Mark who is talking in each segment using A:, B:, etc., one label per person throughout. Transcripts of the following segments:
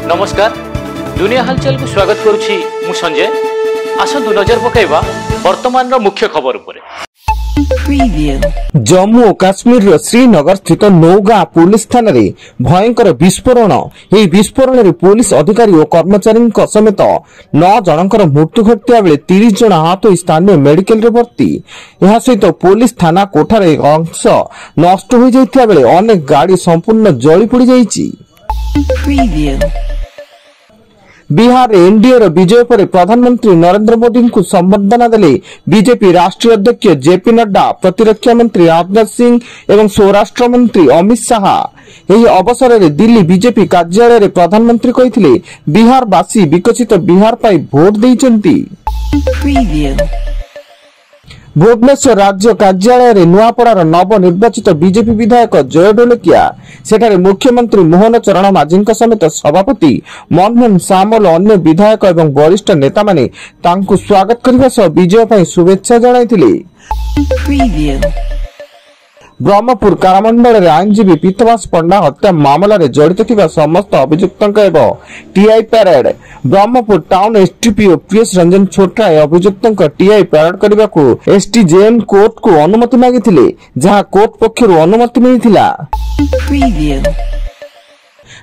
A: नमस्कार दुनिया हालचाल को स्वागत करुछि मु संजय। आसंतु नजर पकाइबा वर्तमान मुख्य खबर उपरे।
B: जम्मू और काश्मीर श्रीनगर स्थित नौगां पुलिस थाना रे भयंकर विस्फोरण। यह विस्फोरण रे पुलिस अधिकारी और कर्मचारी समेत 9 जनकर मृत्यु घटिया बेले 30 जन आहत होई स्थानीय मेडिकल रे भर्ती। यह सहित पुलिस थाना कोठार एक अंश नष्ट हो जाइथिया बेले अनेक गाड़ी संपूर्ण जली पोड़ी जाइछि। बिहार एनडीए विजय पर प्रधानमंत्री नरेंद्र मोदी को संबर्धना देले बीजेपी राष्ट्रीय अध्यक्ष जेपी नड्डा, प्रतिरक्षा मंत्री राजनाथ सिंह एवं स्वराष्ट्र मंत्री अमित शाह। यही अवसर में दिल्ली बीजेपी कार्यालय रे प्रधानमंत्री कहिथिले बिहारवासी विकसित बिहार पाई भोट देइचंती। भुवनेश्वर राज्य कार्यालय रे नुआपड़ार नवनिर्वाचित बीजेपी विधायक जय ढोलकिया सेठारे मुख्यमंत्री मोहन चरण माझी समेत सभापति मनमोहन सामल अन्य विधायक एवं वरिष्ठ नेता माने तांकु स्वागत करने सह विजय पाई शुभेच्छा जणाइथिले। ब्रह्मपुर कारामंडल आईनजीवी पीतवास पंडा हत्या मामला रे जड़ित थिबा समस्त अभियुक्तों एवं TI parade Berhampur town SDPO PS Ranjan Chhotray अभियुक्तों टीआई पैरेड करने को एसटीजेएम कोर्ट को अनुमति मागिथिले, जहां कोर्ट पक्षरु अनुमति मिलिथिला।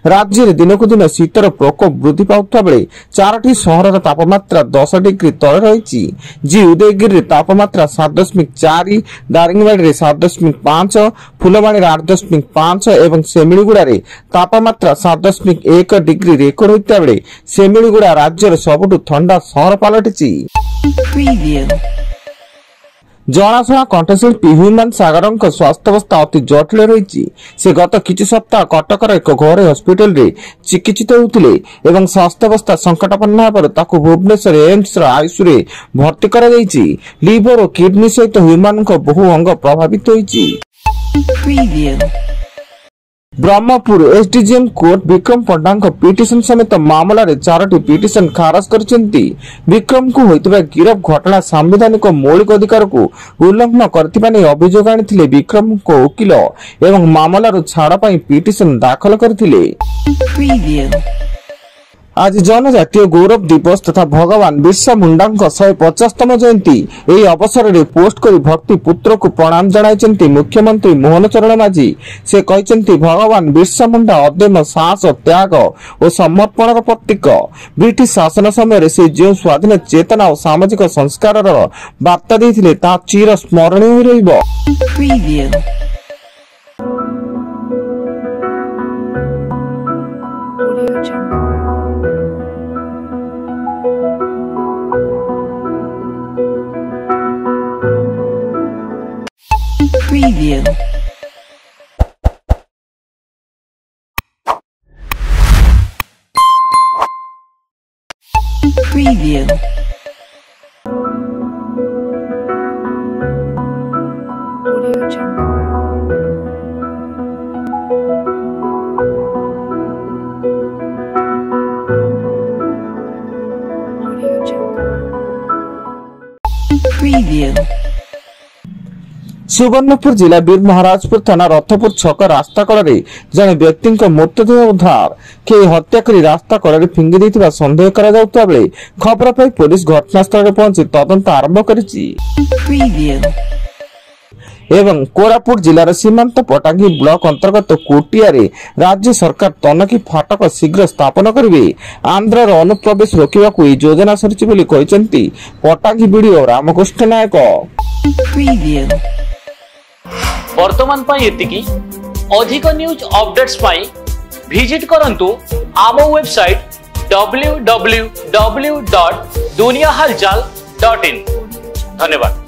B: राज्य में दिनकु दिन शीतर प्रकोप वृद्धि पाउथबा बेले 4टी सहर तापमात्रा 10 डिग्री तले रही। जी उदयगिरी तापमात्रा 7.4, दारिंगबाड़ी 7.5, फुलवाणी 8.5 एवं सेमिलीगुड़ा तापमात्रा 7.1 डिग्री रेकर्ड होता बेले सेमिलीगुड़ा राज्यर सबुठु ठंडा सहर पलटिछि। जनाशुना कंठशिल्पी ह्यूमान सागर स्वास्थ्यावस्था अति जटिल रही। से गत किछि सप्ताह कटकर एक घरे हस्पिटाल रे चिकित्सित होउथिले एवं स्वास्थ्यावस्था संकटापन्न हेबारु ताकु भुवनेश्वर एम्स आईसीयू रे भर्ती करा जायछि। लिवर और किडनी सहित ह्यूमान को बहु अंग प्रभावित होइछि। ब्रह्मपुर एसडीजेएम कोर्ट विक्रम पंडा पिटिशन समेत मामला रे 4टी पिटिशन खारज करछन्ती। विक्रम को होइतबा गिरफ घटना संवैधानिक मौलिक अधिकार को उल्लंघन करथिबा नै अभियोग आनिथिले विक्रम को वकील एवं मामलार छाड़ पई पिटिशन दाखल करथिले। आज जनजातीय गौरव दिवस तथा भगवान बिरसा मुंडा 150तम जयंती। यही अवसर में पोस्ट कर भक्ति पुत्र को प्रणाम जणाइछन्ती मुख्यमंत्री मोहन चरण माझी। से कहिछन्ती भगवान बिरसा मुंडा अदम्य साहस, त्याग और समर्पण प्रतीक। ब्रिटिश शासन समय से जो स्वाधीन चेतना और सामाजिक संस्कार वार्ता देइथिले ता चिर स्मरणीय रहिबो।
C: Preview. Preview. Audio Jungle. Audio Jungle. Preview.
B: Subarnapur जिला बीर महाराजपुर थाना रथपुर छक रास्ता कड़े जड़े व्यक्ति मृतदेह उद्धार के हत्या कर रास्ता कड़े फिंगी देथिबा संदेह करा जाउता बेले खबर पाई पुलिस घटनास्थल पहुंची तदंत आरंभ करिछि। एवं कोरापुट जिलार सीमांत पटांगी ब्लॉक अंतर्गत कोटिया रे राज्य सरकार तनखी फाटक शीघ्र स्थापन करिवे। आंध्र अनुप्रवेश रोकवा को योजना सरिछि बोली कहिसेंती पटांगी वीडियो रामकृष्ण नायक।
A: वर्तमान पाई एतिकी। अधिक न्यूज अपडेट्स पाई विजिट करंतु आम वेबसाइट www.duniyahalchal.in। धन्यवाद।